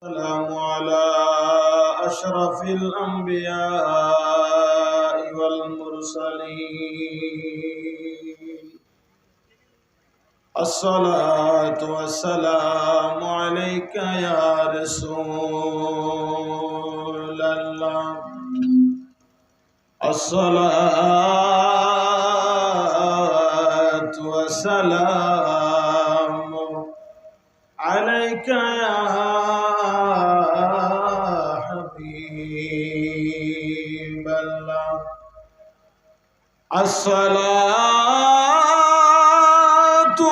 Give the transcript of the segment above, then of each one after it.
السلام على أشرف الأنبياء والمرسلين. الصلاة والسلام عليك يا رسول الله. الصلاة والسلام عليك يا حبيب الله. الصلاة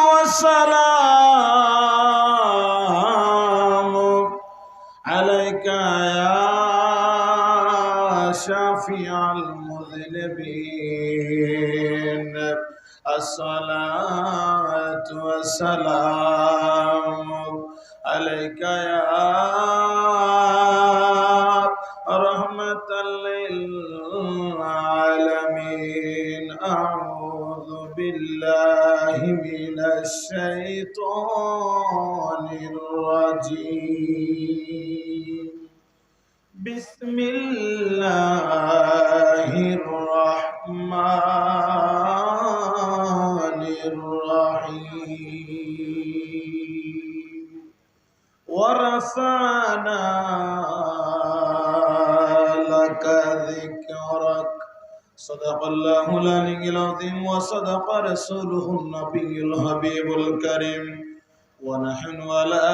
والسلام عليك يا شافع المذنبين. الصلاة والسلام عليك يا رحمة للعالمين. أعوذ بالله من الشيطان الرجيم. بسم الله الرحمن الرحيم. ورفعنا لك ذكرك. صدق الله العلي العظيم وصدق رسوله النبي الحبيب الكريم. ونحن على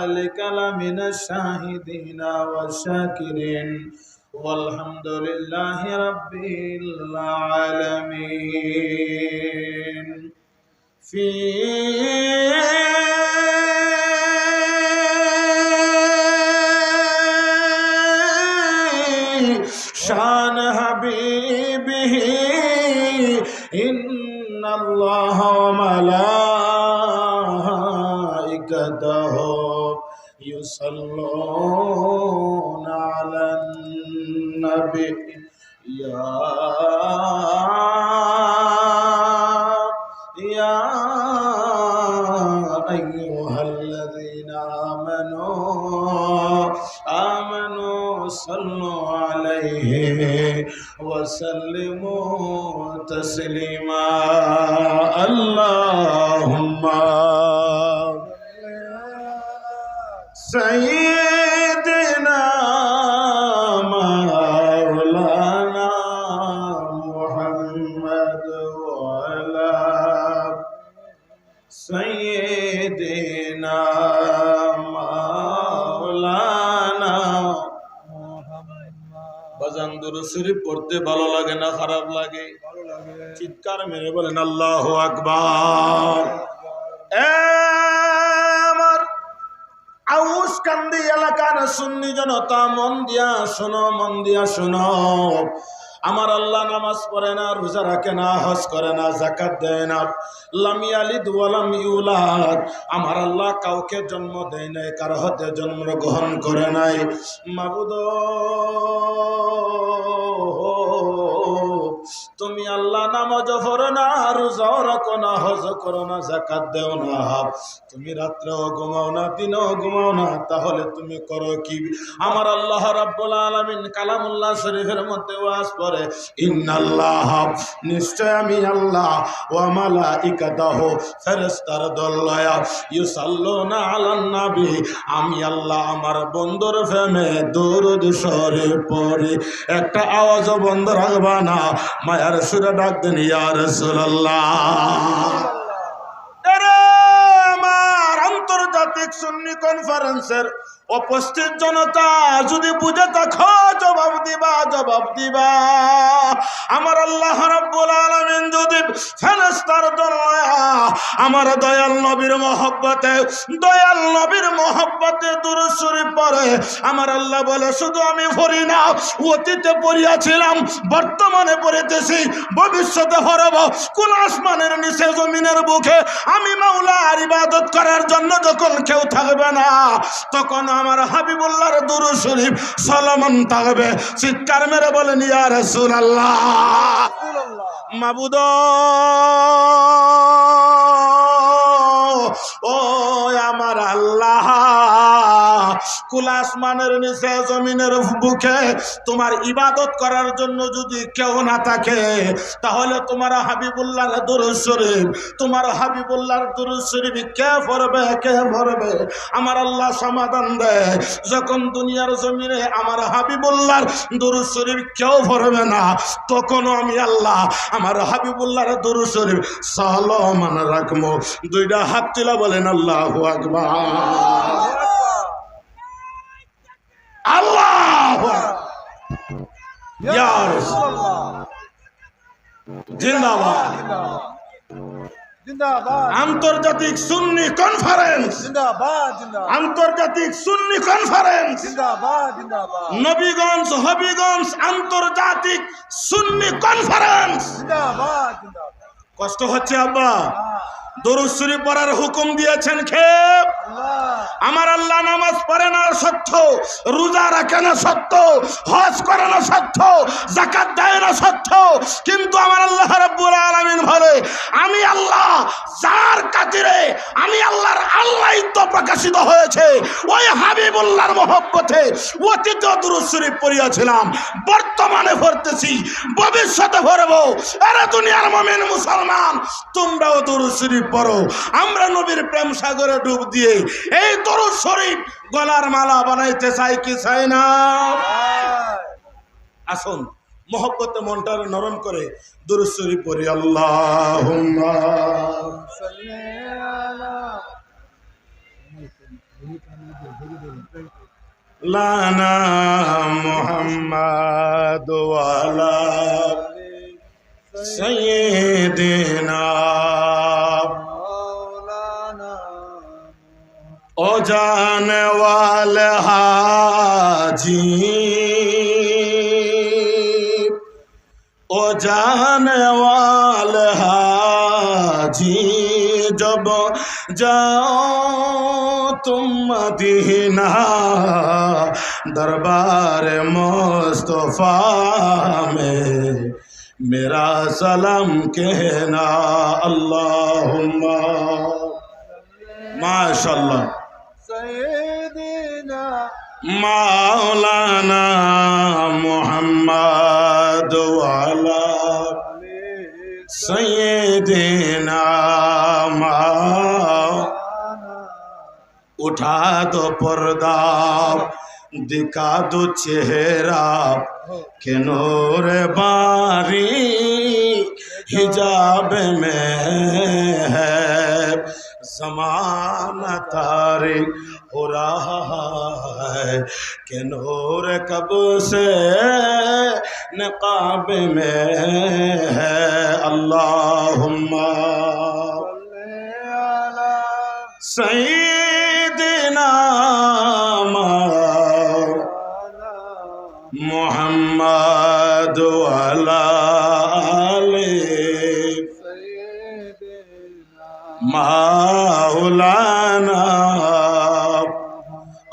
ذلك لمن الشاهدين والشاكرين. والحمد لله رب العالمين. في شان حبيبه إن الله وملائكته يصلون على النبي. يا أيها الذين آمنوا صلوا عليه وسلموا تسليما. اللهم سيدنا مولانا محمد وعلى سيدنا مولانا বাজান দুরূদ শরীফ পড়তে ভালো লাগে না খারাপ লাগে? চিৎকার মেরে বলেন আল্লাহু আকবার। আমার আউশকান্দি এলাকার সুন্নি জনতা মন দিয়া শোনো, মন দিয়া শোনো। আমার আল্লাহ নামাজ পড়ে না, রোজা রাখে না, হজ করে না, যাকাত দেয় না। লাম ইয়ালিদ ওয়া লাম ইউলাদ। আমার আল্লাহ কাউকে জন্ম দেয় নাই, কারো হাতে জন্মগ্রহণ করে নাই। মাবুদ তুমি আল্লাহ নামাজ পড়ো না, রোজাও রাখো না, হজ করো না, যাকাত দেও না। তুমি রাত্রেও ঘুমাও না, দিনেও ঘুমাও না, তাহলে তুমি করো কি? আমার আল্লাহ রাব্বুল আলামিন কালামুল্লাহ শরীফের মধ্যে ওয়াজ করে, ইন্নাল্লাহ নিশ্চয় আমি আল্লাহ ওয়া মালাইকাতাহু ফেরেশতার দল লয়া ইউসাল্লুনা আলান নবী আমি আল্লাহ আমার বন্ধুর প্রেমে দরুদ শরীফ পড়ি। একটা আওয়াজও বন্ধ রাখবা না, মায়ার সুরে ডাক দেন ইয়া রাসূলুল্লাহ। আমার আন্তর্জাতিক সুন্নি কনফারেন্সের উপস্থিত জনতা যদি বুঝে থাকো জবাব দিবা, জবাব দিবা। আমার আল্লাহ রাব্বুল আলামিন যদি ফেরেশতার দল আমার দয়াল নবীর মহব্বতে, দয়াল নবীর মহব্বতে দুরূদ শরীফ পড়ে, আমার আল্লাহ বলে শুধু আমি পড়ি না, অতীতে পড়িয়াছিলাম, বর্তমানে পড়িতেছি, ভবিষ্যতে পড়ব। কোন আসমানের নিচে জমিনের বুকে আমি মাওলার ইবাদত করার জন্য যখন কেউ থাকবে না, তখন আমার হাবিবুল্লাহর দুরূদ শরীফ চলমান থাকবে। চিৎকার মেরে বলেন ইয়া রাসূলুল্লাহ। মাবুদ ও আমার আল্লাহ, কুল আসমানের নিচে জমিনের বুকে তোমার ইবাদত করার জন্য যদি কেউ না থাকে, তাহলে তোমার হাবিবুল্লাহর দুরূদ শরীফ, তোমার হাবিবুল্লাহর দুরূদ শরীফ কে পড়বে, কে পড়বে? আমার আল্লাহ সমাধান দেয়, যখন দুনিয়ার জমিনে আমার হাবিবুল্লাহর দুরূদ শরীফ কেউ পড়বে না, তখনও আমি আল্লাহ আমার হাবিবুল্লাহর দুরূদ শরীফ সালামান রাখবো। দুইটা হাত তুলে বলেন আল্লাহু আকবার, আল্লাহু আকবার। ইয়া রাসূলুল্লাহ জিন্দাবাদ, জিন্দাবাদ, আন্তর্জাতিক সুন্নি কনফারেন্স, জিন্দাবাদ, জিন্দাবাদ, আন্তর্জাতিক সুন্নি কনফারেন্স, জিন্দাবাদ, জিন্দাবাদ, নবীগঞ্জ হবিগঞ্জ আন্তর্জাতিক সুন্নি কনফারেন্স। জিন্দাবাদ, জিন্দাবাদ। কষ্ট হচ্ছে আব্বা, দরুদ শরীফ পড়ার হুকুম দিয়েছেন খেপ। আমার আল্লাহ নামাজ পড়ে না সত্য, রোজা রাখে না সত্য, হজ করে না সত্য, যাকাত দেয় না সত্য, কিন্তু আমার আল্লাহ রাব্বুল আলামিন বলে আমি আল্লাহ যার খাতিরে আমি আল্লাহর আল্লাহত্ব প্রকাশিত হয়েছে, ওই হাবিবুল্লাহর মহব্বতে অতীতে দরুদ শরীফ পড়িয়াছিলাম, বর্তমানে পড়তেছি, ভবিষ্যতে পড়বো। আরে দুনিয়ার মুমিন মুসলমান, তোমরাও দরুদ শরীফ পড়ো। আমরা নবীর প্রেম সাগরে ডুব দিয়ে এই দরুদ শরীফ গলার মালা বানাইতে চাই কি চাই না? আসুন মহব্বতে মনটা নরম করে দরুদ শরীফ পড়ি। আল্লাহুম্মা সাল্লি আলা লানা মুহাম্মাদ ওয়া আলা সাইয়্যিদিনা ओ जाने वाले हाजी, ओ जाने वाले हाजी, जब जाओ तुम मदीना, दरबार मुस्तफा में मेरा सलाम कहना। अल्लाहुम्मा माशाअल्लाह सय्यिदिना मौलाना मुहम्मद वाला सय्यिदिना। उठा दो पर्दा, दिखा दो चेहरा, के नूर बारी हिजाब में है, ज़माना तारीक हो रहा है, के नूर कब से नकाब में है। अल्लाहुम्मा सय्यिदिना मुहम्मद वाला मौलाना।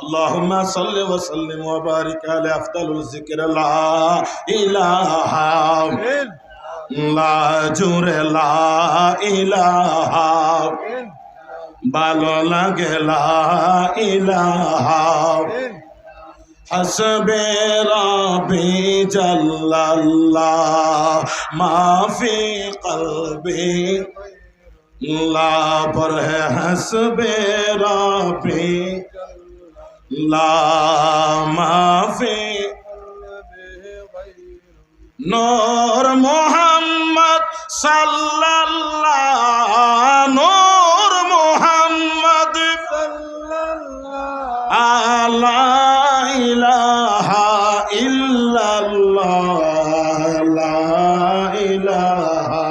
अल्लाहुम्मा सल्लि व सल्लिम व बारिक अला अफदलुल ज़िक्र ला इलाहा ला जुरे ला इलाहा, भालो लागे ला इलाहा, हस्बे रब्बी जल्लल्लाह माफी क़ल्बी, ला पर है हस्बे रब्बी, ला माफी नूर मोहम्मद सल्लल्लाह, नूर मोहम्मद सल्लल्लाह, ला इलाहा इल्लल्लाह, ला इलाहा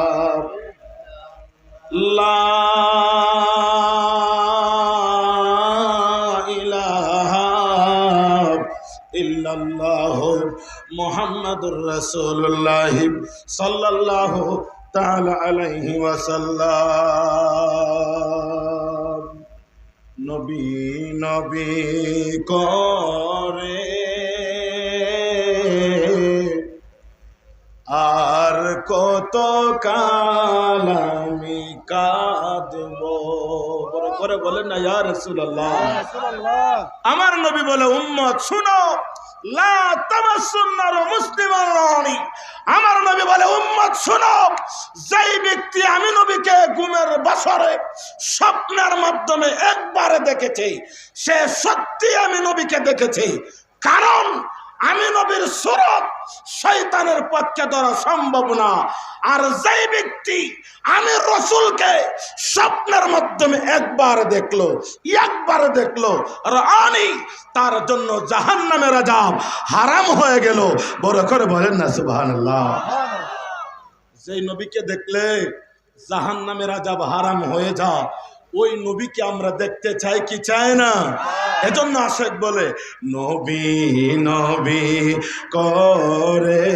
ला इलाहा इल्लल्लाह मुहम्मदुर रसूलुल्लाह सल्लल्लाहु ताला अलैहि वसल्लम। नबी नबी करे আর কত কাল আমি কাঁদবো। করে বলেন না ইয়া রাসূলুল্লাহ। রাসূলুল্লাহ আমার নবী বলে উম্মত শুনো, লা তামাসসুন নার মুসলিমান রানি। আমার নবী বলে উম্মত শুনো, যেই ব্যক্তি আমি নবীকে ঘুমের বছরে স্বপ্নের মাধ্যমে একবারে দেখেছে, সে সত্যি আমি নবীকে দেখেছে। কারণ আমি নবীর সুরত শয়তানের পক্ষে ধরা সম্ভব না। আর যেই ব্যক্তি আমি রসুলকে স্বপ্নের মাধ্যমে একবার দেখলো রানি, তার জন্য জাহান্নামের আযাব হারাম হয়ে গেল। বড় করে বলেন না সুবহানাল্লাহ। যেই নবীকে দেখলে জাহান্নামের আযাব হারাম হয়ে যায়, ওই নবীকে আমরা দেখতে চাই কি চাই না? এজন্য আশেক বলে নবী নবী করে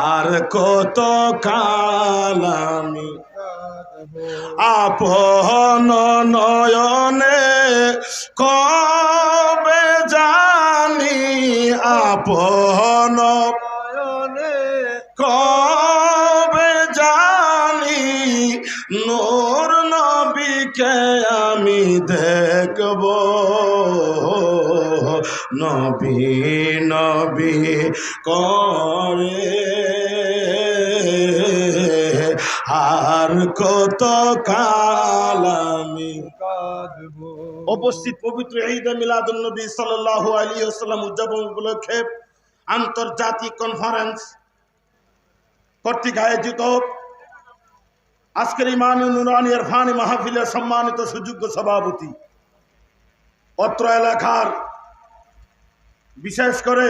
আর কত কালামি আপন নয়নে কবে জানি আপন কবে জানি নূর নবীকে আমি দেখব নবী নবী করে আর কত কাল আমি উপস্থিত পবিত্র ঈদে মিলাদুন নবী সাল্লাল্লাহু আলাইহি ওয়াসাল্লাম উদযাপন উপলক্ষে আন্তর্জাতিক কনফারেন্স কর্তৃক আয়োজিত আজকের ইমানে নুরানি ইরফানি মাহফিলের সম্মানিত সুযোগ্য সভাপতি, অত্র এলাকার বিশেষ করে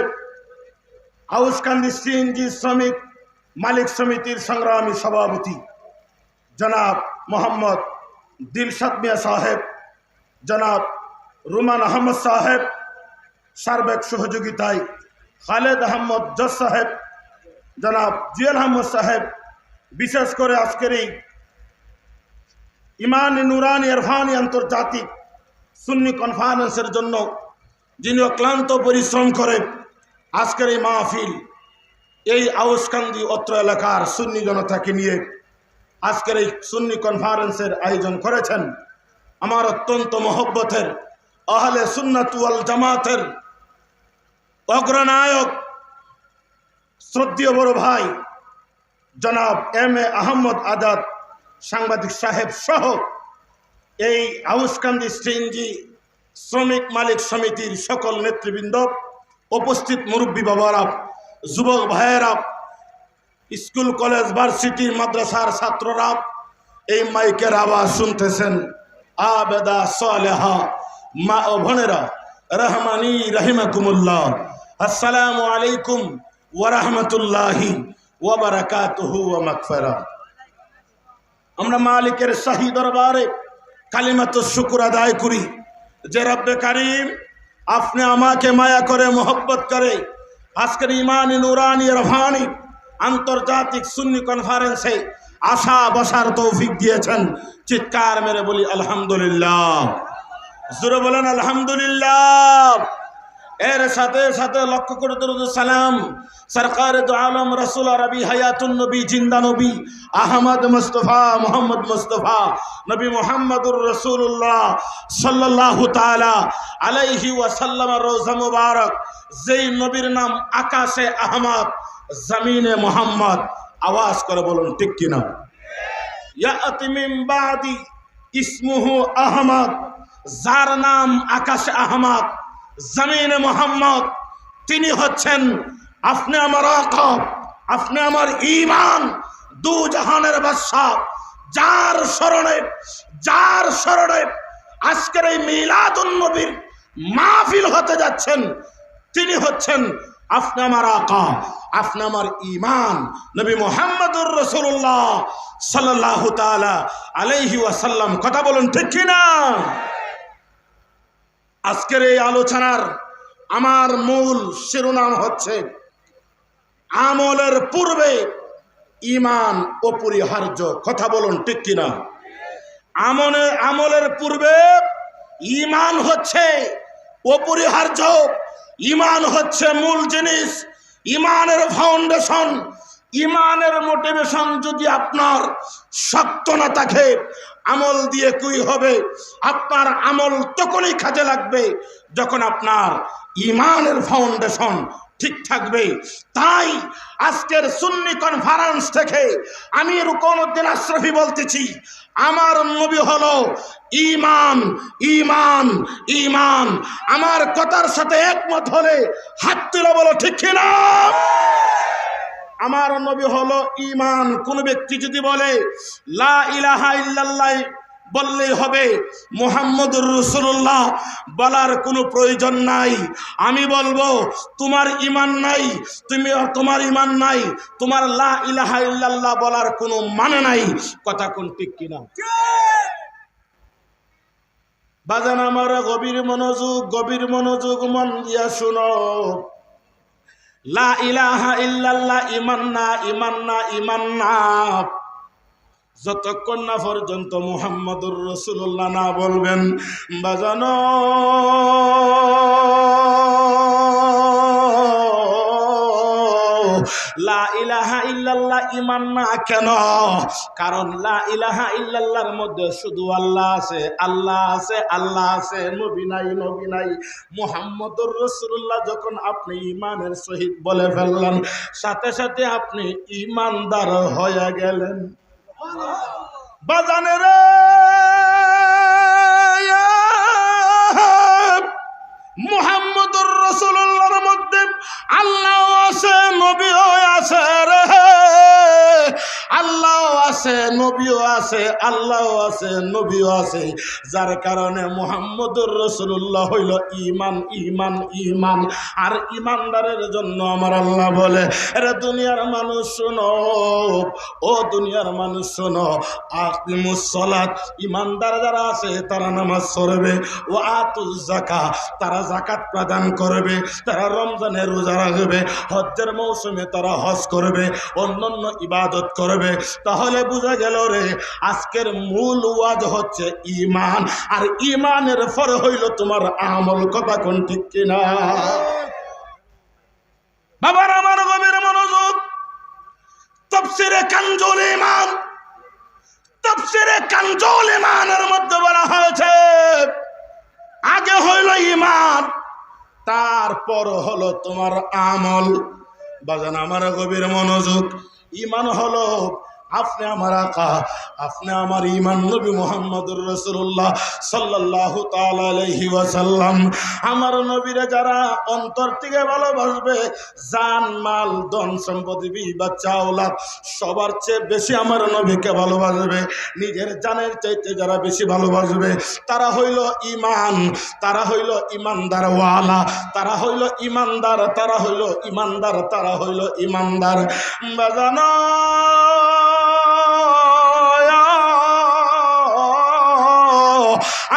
হাউসকান্দি সিএনজি শ্রমিক মালিক সমিতির সংগ্রামী সভাপতি জনাব মোহাম্মদ দিলশাদ মিয়া সাহেব, জনাব রুমান আহমদ সাহেব, সার্বিক সহযোগিতায় খালেদ আহমদ জজ সাহেব, জনাব জুয়েল আহমদ সাহেব, বিশেষ করে আজকের এই ইমানে নুরানি ইরফানি আন্তর্জাতিক সুন্নি কনফারেন্সের জন্য যিনি অক্লান্ত পরিশ্রম করে আজকের এই মাহফিল, এই আউসকান্দি অত্র এলাকার সুন্নি জনতাকে নিয়ে আজকের এই সুন্নি কনফারেন্সের আয়োজন করেছেন, আমার অত্যন্ত মহব্বতের আহলে সুন্নাত ওয়াল জামাতের অগ্রনায়ক শ্রদ্ধেয় বড় ভাই জনাব এম এ আহমদ আজাদ সাংবাদিক সাহেব সহ এই হাউসকান্দি সিএনজি শ্রমিক মালিক সমিতির সকল নেতৃবৃন্দ, উপস্থিত মুরব্বী বাবারা, যুবক ভাইয়েরা, স্কুল কলেজ ভার্সিটি মাদ্রাসার ছাত্ররা এই মাইকের আওয়াজ শুনতেছেন, আবেদা সালেহা মা ও বোনেরা, রহমানি রহিমাকুমুল্লাহ, আসসালামু আলাইকুম ওয়া রাহমাতুল্লাহি ওয়া বারাকাতুহু ওয়া মাগফিরাহ। আমরা মালিকের শাহী দরবারে কালিমাতুশ শুকর আদায় করি যে রব্বে কারীম আপনি আমাকে মায়া করে মোহব্বত করে আজকের ইমানে নুরানি ইরফানি আন্তর্জাতিক সুন্নি কনফারেন্সে আসা বসার তৌফিক দিয়েছেন। চিৎকার মেরে বলি আলহামদুলিল্লাহ, জোরে বলেন আলহামদুলিল্লাহ। এর সাথে সাথে লক্ষ্য করে দরুদ সালাম সরকারে দু আলম রাসূল আরবি হায়াতুন নবী জিন্দা নবী আহমদ মুস্তাফা মোহাম্মদ মুস্তাফা নবী মুহাম্মদুর রাসূলুল্লাহ সাল্লাল্লাহু তাআলা আলাইহি ওয়াসাল্লাম রওজা মুবারক, যেই নবীর নাম আকাশে আহমদ জমিনে মোহাম্মদ। আওয়াজ করে বলুন ঠিক কিনা? ইয়াতি মিন বাদি ইসমুহু আহমদ, যার নাম আকাশে আহমদ জমিনে মোহাম্মদ, তিনি হচ্ছেন আপনি আমার আকা, আপনি আমার ঈমান, দু জাহানের বাদশা, যার স্মরণে আজকের এই মিলাদুন নবীর মাহফিল হতে যাচ্ছেন, তিনি হচ্ছেন আপনি আমার আকা, আপনি আমার ঈমান, নবী মুহাম্মদুর রাসূলুল্লাহ সাল্লাল্লাহু তাআলা আলাইহি ওয়াসাল্লাম। কথা বলুন ঠিক কিনা? আজকের এই আলোচনার আমার মূল শিরোনাম হচ্ছে আমলের পূর্বে ঈমান অপরিহার্য। কথা বলুন ঠিক কিনা? আমলের পূর্বে ঈমান হচ্ছে অপরিহার্য, ঈমান হচ্ছে মূল জিনিস, ঈমানের ফাউন্ডেশন। ইমানের মোটিভেশন যদি আপনার শক্ত না থাকে, আমল দিয়ে কি হবে? আপনার আমল তখনই কাজে লাগবে যখন আপনার ইমানের ফাউন্ডেশন ঠিক থাকবে। তাই আজকের সুন্নি কনফারেন্স থেকে আমি রুকনউদ্দিন আশরাফি বলতেছি, আমার নবী হলো ঈমান, ঈমান, ঈমান। আমার কথার সাথে একমত হলে হাত তুলে বলো ঠিক কিনা। আমার নবী হলো ঈমান। কোন ব্যক্তি যদি বলে লা ইলাহা ইল্লাল্লাহ বললেই হবে, মুহাম্মদুর রাসূলুল্লাহ বলার কোনো প্রয়োজন নাই, আমি বলবো তোমার ঈমান নাই, তোমার ঈমান নাই, তোমার লা ইলাহা ইল্লাল্লাহ বলার কোনো মানে নাই। কথা কোন ঠিক কিনা? বাজান আমার গভীর মনোযোগ মন দিয়া শুনো। লা ইলাহা ইল্লাল্লাহ ঈমান না, ঈমান না, ঈমান না। যতক্ষণ না পর্যন্ত মুহাম্মদুর রাসূলুল্লাহ না বলবেন, বাজানো লা ইলাহা ইল্লাল্লাহ ঈমান না। কেন? কারণ লা ইলাহা ইল্লাল্লাহর মধ্যে শুধু আল্লাহ আছে, আল্লাহ আছে, আল্লাহ আছে, নবী নাই, নবী নাই। মুহাম্মদুর রাসূলুল্লাহ যখন আপনি ঈমানের সহিত বলে ফেললেন, সাথে সাথে আপনি ঈমানদার হয়ে গেলেন। বাজানে রে, মুহাম্মদুর রাসূলুল্লাহর মধ্যে আল্লাহ আছে, নবীও আছে রে। আল্লাহ আছে, নবীও আছে, আল্লাহ আছে, নবীও আছে। যার কারণে মুহাম্মদুর রাসূলুল্লাহ হইল ঈমান, ঈমান, ঈমান। আর ঈমানদারের জন্য আমার আল্লাহ বলে, আরে দুনিয়ার মানুষ শোনো, ও দুনিয়ার মানুষ শোনো, আকিমুস সালাত, ঈমানদার যারা আছে তারা নামাজ পড়বে, ও আতুজ যাকাত, তারা যাকাত প্রদান করবে, তারা রমজানে রোজা রাখবে, হজ্জের মৌসুমে তারা হজ করবে, অন্যান্য ইবাদত করবে। তাহলে বোঝা গেল রে, আজকের মূল ওয়াজ হচ্ছে ঈমান, আর ঈমানের পরে হইল তোমার আমল। কথা কোন ঠিক কিনা? বাবার আমার গভীর মনোযোগ। তাফসীরে কানজুল ঈমান, তাফসীরে কানজুল ঈমানের মধ্যে বলা হয়েছে, আগে হইল ঈমান, তারপর হলো তোমার আমল। বাজান আমার গভীর মনোযোগ। ঈমান হলো আপনি আমার আকা, আপনি আমার ঈমান নবী মুহাম্মদুর রাসূলুল্লাহ সাল্লাল্লাহু তাআলা আলাইহি ওয়াসাল্লাম। আমার নবীরে যারা অন্তর থেকে ভালোবাসবে, জান মাল ধন সম্পদ বিবি বাচ্চা আওলাদ সবার চেয়ে বেশি আমার নবীকে ভালোবাসবে, নিজের জানের চাইতে যারা বেশি ভালোবাসবে, তারা হইল ঈমান, তারা হইল ঈমানদার ওয়ালা, তারা হইল ঈমানদার, তারা হইল ঈমানদার, তারা হইল ঈমানদার। বাজানো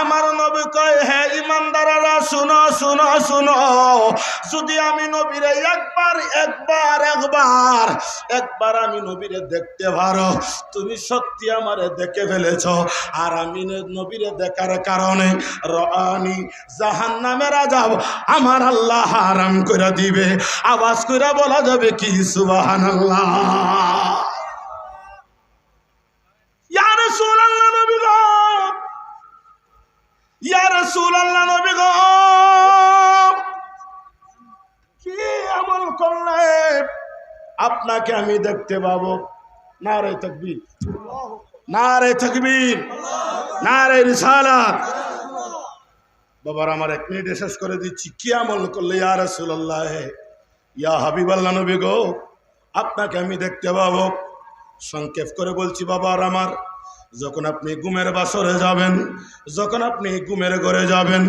আমার নবী কয়, হে ঈমানদাররা শুনো, শুনো, শুনো, যদি আমি নবীরে একবার আমি নবীরে দেখতে পারো, তুমি সত্যি আমারে দেখে ফেলেছ। আর আমি নবীরে দেখার কারণে রানি জাহান্নামের আযাব আমার আল্লাহ হারাম করে দিবে। আওয়াজ করে বলা যাবে কি সুবহানাল্লাহ। ইয়া রাসূলুল্লাহ, নবী গো, ইয়া রাসূলুল্লাহ, নবী গো, কি আমল করলে আপনাকে আমি দেখতে পাবো? নারে তাকবীর, নারে তাকবীর, নারে রিসালাত। বাবার আমার 1 মিনিটে শেষ করে দিচ্ছি। কি আমল করলে ইয়া রাসূলুল্লাহ, ইয়া হাবিবাল্লাহ, নবী গো, আপনাকে আমি দেখতে পাবো? সংক্ষেপ করে বলছি বাবার আমার, যখন আপনি ঘুমের বাসরে যাবেন, যখন আপনি ঘুমের ঘরে যাবেন,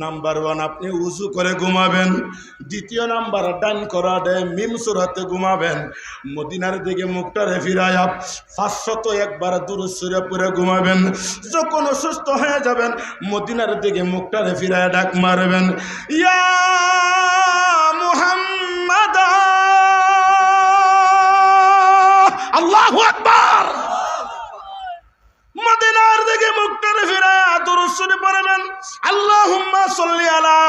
নাম্বার 1 আপনি উযু করে ঘুমাবেন। দ্বিতীয় নাম্বার, ডান করাতে মিম সূরাতে ঘুমাবেন। মদিনার দিকে মুখটারে ফিরায়া 501 বার দুরূদ শরীফ পড়ে ঘুমাবেন। যখন অসুস্থ হয়ে যাবেন, মদিনার দিকে মুখটারে ফিরায়া ডাক মারবেন, ইয়া মুহাম্মাদ, আল্লাহু আকবার। মদিনার দিকে মুখটারে ফিরায়া দুরূদ শুরু পড়বেন আল্লাহুম্মা সাল্লি আলা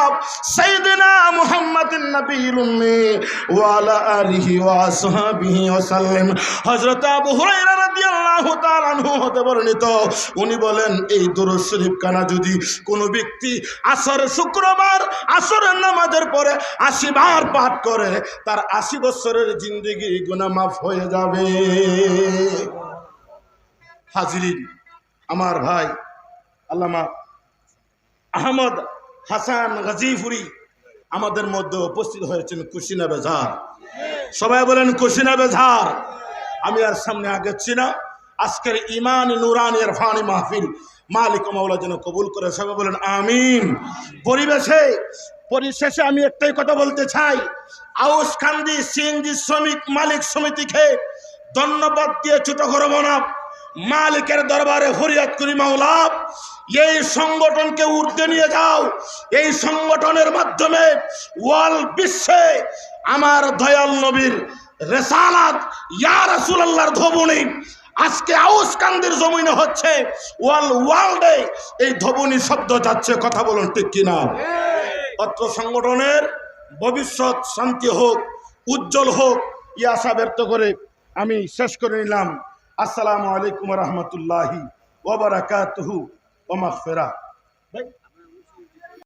সাইয়্যিদিনা মুহাম্মাদিন নাবিয়্যিল উম্মি ওয়া আলা আলিহি ওয়া আসহাবিহি ওয়া সাল্লাম। হযরত আবু হুরায়রা রাদিয়াল্লাহু তাআলা আনহু হতে বর্ণিত, উনি বলেন এই দুরূদ শরীফ খানা যদি কোনো ব্যক্তি আসর শুক্রবার আসরের নামাজের পরে ৮০ বার পাঠ করে তার ৮০ বছরের জিন্দেগি গুনাহ মাফ হয়ে যাবে। হাজিরিন, আমার ভাই আল্লামা আহমদ হাসান গাজীপুরি আমাদের মধ্যে উপস্থিত হয়েছেন কুশিনা বেজার। সবাই বলেন কুশিনা বেজার। আমি আর সামনে আগাচ্ছি না। আজকের ইমান নুরানি ইরফানি মাহফিল মালিক ও মাওলা যেন কবুল করে, সবাই বলেন আমিন। পরিশেষে আমি একটাই কথা বলতে চাই, আউসকান্দি সিএনজি শ্রমিক মালিক সমিতিকে ধন্যবাদ দিয়ে ছোট করব না। মালিকের দরবারে ফরিয়াদ করি, মাওলা এই সংগঠনকে ঊর্ধ্বে নিয়ে যাও। এই সংগঠনের মাধ্যমে ওয়ার্ল্ড বিশ্বে আমার দয়াল নবীর রেসালাত ইয়া রাসূলুল্লাহর ধবনি আজকে আউসকান্দির জমিনে হচ্ছে, ওয়ার্ল্ডে এই ধবনি শব্দ যাচ্ছে। কথা বলুন ঠিক কিনা? অত্র সংগঠনের ভবিষ্যৎ শান্তি হোক, উজ্জ্বল হোক, এই আশা ব্যক্ত করে আমি শেষ করে নিলাম। আসসালামু আলাইকুম ওয়া রাহমাতুল্লাহি ওয়া বারাকাতুহু ওয়া মাগফিরাহ।